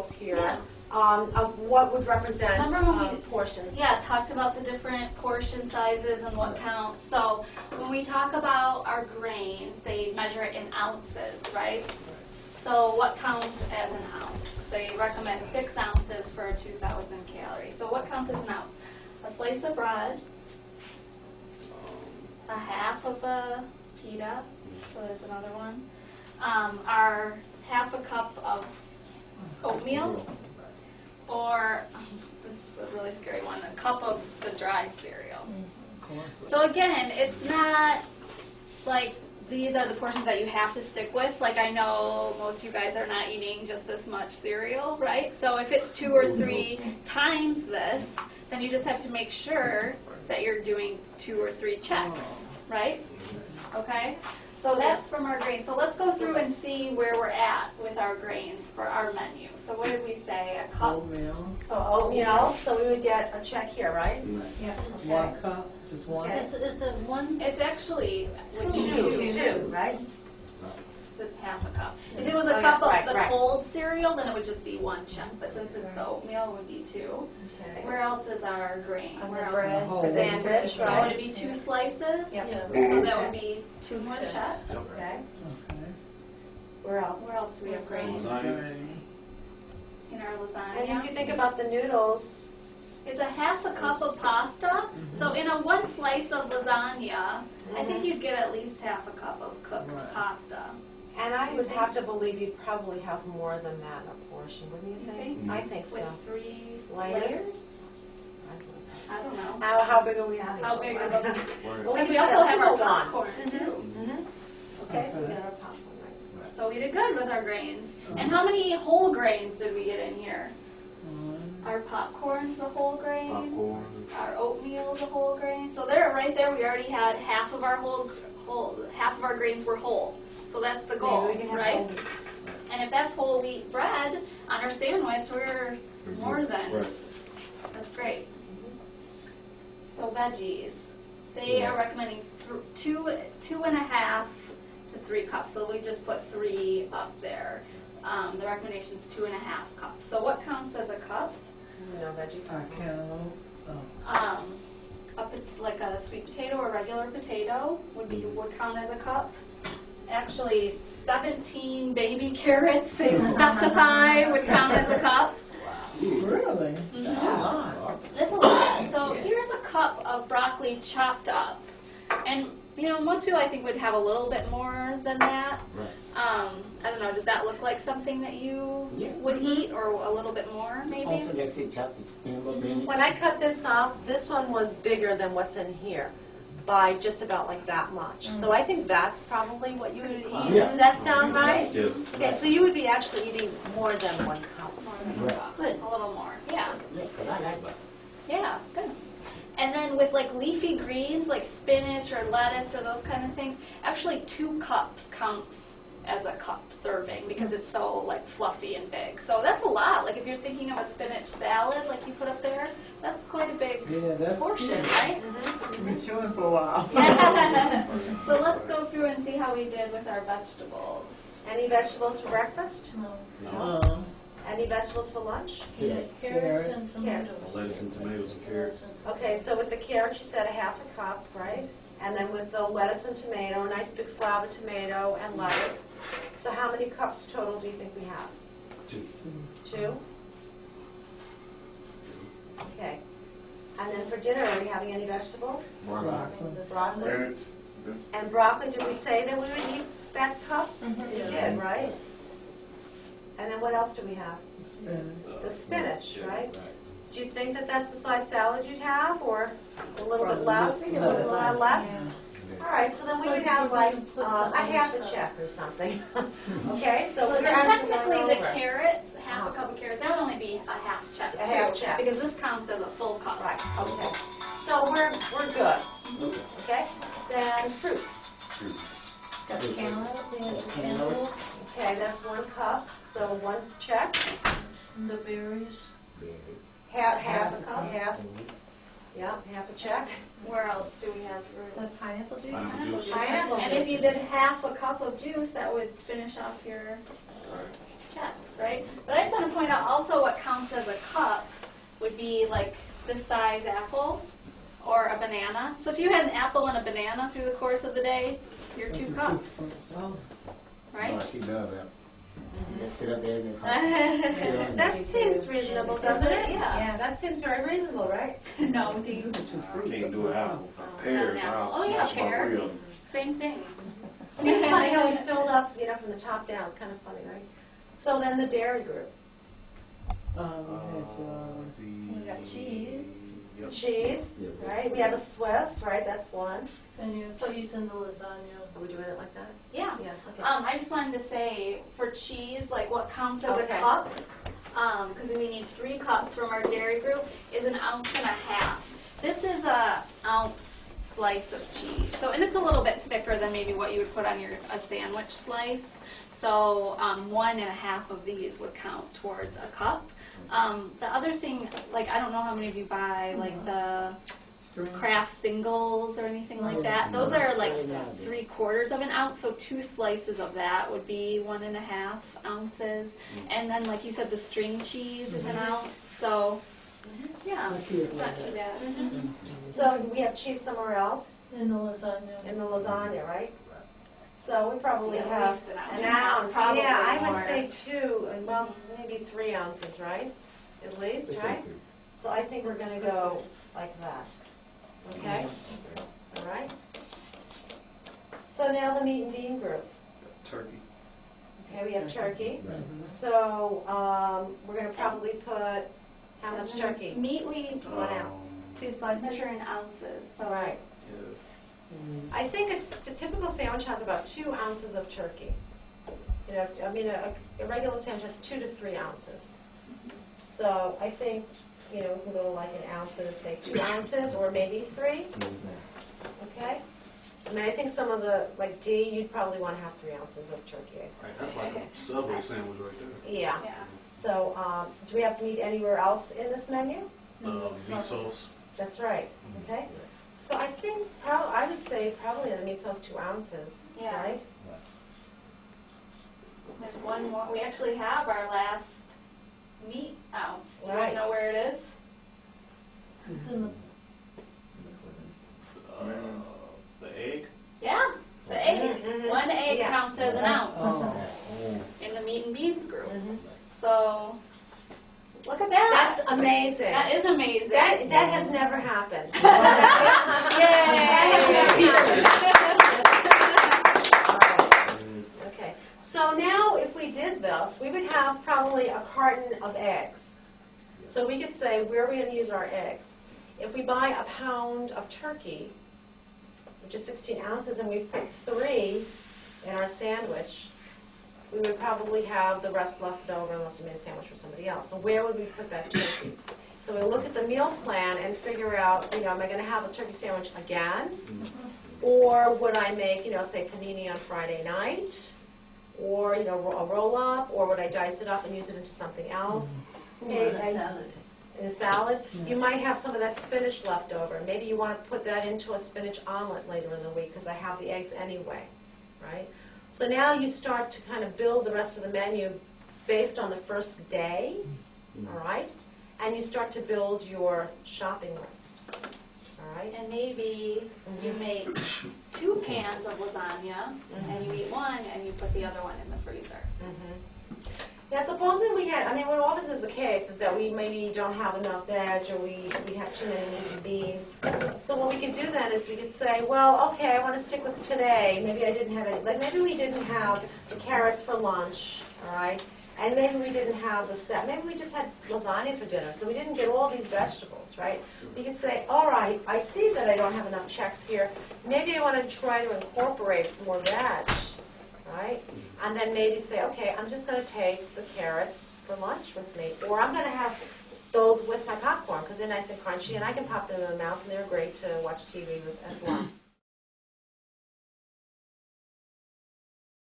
notes here. Yeah. Of what would represent Remember when we portions. talked about the different portion sizes and what counts. So when we talk about our grains, they measure it in ounces, right? So what counts as an ounce? They recommend 6 ounces for 2,000 calories. So what counts as an ounce? A slice of bread, a half of a pita, so there's another one, our half a cup of oatmeal, or, this is a really scary one, a cup of the dry cereal. So again, it's not like these are the portions that you have to stick with. Like I know most of you guys are not eating just this much cereal, right? So if it's 2 or 3 times this, then you just have to make sure that you're doing 2 or 3 checks, right? Okay? So that's from our grains. So let's go through and see where we're at with our grains for our menu. So what did we say? A cup? Oatmeal. So oatmeal, so we would get a check here, right? Yeah. Okay. 1 cup, just 1. Okay. Is it one? It's actually Two, right? It's half a cup. If it was a Oh, cup yeah, of the right. cold cereal, then it would just be 1 check. But since it's the oatmeal, it would be 2. Okay. Where else is our grain? And Where the else? bread, Oh, sandwich, So would right? it be 2 slices? Yep. So that would be 2 more Checks. checks. Okay. Okay. Where else? Where else do we have grains? Lasagna. In our And if lasagna. you think about the noodles, It's a half a cup of pasta. So in a 1 slice of lasagna, I think you'd get at least half a cup of cooked Right. pasta. and I would have to believe you'd probably have more than that in a portion, wouldn't you You think? think? I think so. With 3 Layers? layers? I don't know. How big are we having? How big are the Well, Because we got also a have our little one. popcorn too. Mhm. Okay, so we got our popcorn, right? So we did good with our grains. And how many whole grains did we get in here? 1. Our popcorn's a whole grain. Popcorn. Our oatmeal's a whole grain. So there, right there, we already had half of our half of our grains were whole. So that's the goal, Maybe we can have right? whole wheat. And if that's whole wheat bread on our sandwich, we're more than. Right. That's great. So veggies, they are recommending 2.5 to 3 cups. So we just put 3 up there. The recommendation is 2.5 cups. So what counts as a cup? You know, veggies. Cantaloupe. Like a sweet potato or regular potato would count as a cup. Actually, 17 baby carrots they specify would count as a cup. Really? That's a lot. That's a lot. So here's a cup of broccoli chopped up. And, you know, most people I think would have a little bit more than that. Right. I don't know, does that look like something that you would eat or a little bit more maybe? Also, they say chop the skin a little bit. When I cut this off, this one was bigger than what's in here by just about like that much. So I think that's probably what you would eat. Yeah. Does that sound right? Yeah. Okay, so you would be actually eating more than 1 cup. More than a cup. Good. A little more, yeah. Yeah, 'cause I like that. Yeah, good. And then with like leafy greens like spinach or lettuce or those kind of things, actually 2 cups counts as a cup serving because it's so like fluffy and big. So that's a lot. Like if you're thinking of a spinach salad like you put up there, that's quite a big Yeah, that's portion, cute. right? You've been chewing for a while. So let's go through and see how we did with our vegetables. Any vegetables for breakfast? No. Any vegetables for lunch? Yes. Carrots and Carrots. tomatoes. Lettuce and tomatoes and carrots. Okay, so with the carrots, you said a half a cup, right? And then with the lettuce and tomato, a nice big slab of tomato and lettuce. So how many cups total do you think we have? 2. 2? Okay. And then for dinner, are we having any vegetables? Broccoli. Broccoli? Carrots. And broccoli, did we say that we would eat that cup? We did, right? And then what else do we have? Spinach. The spinach, right? Do you think that that's the size salad you'd have, or a little bit less? Probably A little bit less? Yeah. All right, so then we would have like a half a check or something. Okay, so And we're actually technically going the over. carrots, half a cup of carrots, that would only be a half check A half too, check. because this counts as a full cup. Right, okay. So we're good, okay? Then fruits. Got cantaloupe, we have the cantaloupe, Okay, that's 1 cup, so 1 check. the berries. Half a cup, half, yeah, half a check. Where else do we have fruit? The pineapple juice. Pineapple juice. Pineapple And if you did half a cup of juice, that would finish off your checks, right? But I just want to point out also what counts as a cup would be like this size apple or a banana. So if you had an apple and a banana through the course of the day, you're 2 cups, Oh, right? Oh, she love that. Just sit up there and That seems reasonable, doesn't it? Yeah. That seems very reasonable, right? No, Dean. Can't do an apple. Pears, I'll Oh, yeah, smash my pear. real. Same thing. It's funny how we filled up, from the top down. It's kind of funny, right? So then the dairy group. We got cheese. Cheese, right? We have a Swiss, right? That's one. and you have cheese in the lasagna. Are we doing it like that? Yeah. Yeah, okay. I just wanted to say for cheese, like what counts as a Okay. cup, because we need 3 cups from our dairy group, is 1.5 ounces. This is a ounce slice of cheese. So, and it's a little bit thicker than maybe what you would put on a sandwich slice. So 1.5 of these would count towards a cup. The other thing, like I don't know how many of you buy like the Kraft singles or anything like that. Those are like 3/4 of an ounce, so 2 slices of that would be 1.5 ounces. And then, like you said, the string cheese is 1 ounce. So, yeah, it's not too bad. So we have cheese somewhere else In the lasagna. in the lasagna, right? So we probably Yeah, at have least an ounce. an ounce. Probably Yeah, I would more. say 2, and well, maybe 3 ounces, right? At least, right? So I think we're going to go like that. Okay? All right? So now the meat and bean group. Turkey. Okay, we have turkey. So we're going to probably put how much turkey? Meat we 1 ounce. 2 slices measure in ounces. So Right. I think the typical sandwich has about 2 ounces of turkey. I mean, a regular sandwich has 2 to 3 ounces. So I think, we can go like in ounces, say 2 ounces, or maybe 3. Okay? I mean, I think some of the, like D, you'd probably want to have 3 ounces of turkey. Right, that's like a Subway sandwich right there. Yeah. yeah. So do we have to meet anywhere else in this menu? Meat sauce. That's right. Okay? So I think, I would say probably the meat sauce 2 ounces, Yeah. right? There's one more. We actually have our last meat ounce. Do you Right. guys know where it is? It's in the, The egg. Yeah, the egg. Mhm. 1 egg Yeah. counts as 1 ounce oh, in the meat and beans group. Mhm. So, look at that. That's amazing. That is amazing. That has never happened. Okay, so now if we did this, we would have probably a carton of eggs. So we could say, where are we going to use our eggs? If we buy a pound of turkey, which is 16 ounces, and we put 3 in our sandwich, we would probably have the rest left over unless we made a sandwich for somebody else. So where would we put that turkey? So we look at the meal plan and figure out, am I going to have a turkey sandwich again? Or would I make, say panini on Friday night? Or, a roll-up? Or would I dice it up and use it into something else? salad. In a salad? You might have some of that spinach left over. Maybe you want to put that into a spinach omelet later in the week because I have the eggs anyway, right? So now you start to kind of build the rest of the menu based on the first day, all right? And you start to build your shopping list, all right? And maybe you make 2 pans of lasagna, and you eat one, and you put the other one in the freezer. Now, supposing we had, what always is the case is that we maybe don't have enough veg or we have too many meat and beans. So what we could do then is we could say, well, okay, I want to stick with today. Maybe I didn't have any, maybe we didn't have the carrots for lunch, all right? And maybe we didn't have maybe we just had lasagna for dinner, so we didn't get all these vegetables, right? We could say, all right, I see that I don't have enough checks here. Maybe I want to try to incorporate some more veg, right? And then maybe say, okay, I'm just going to take the carrots for lunch with me. Or I'm going to have those with my popcorn because they're nice and crunchy and I can pop them in my mouth and they're great to watch TV with as well.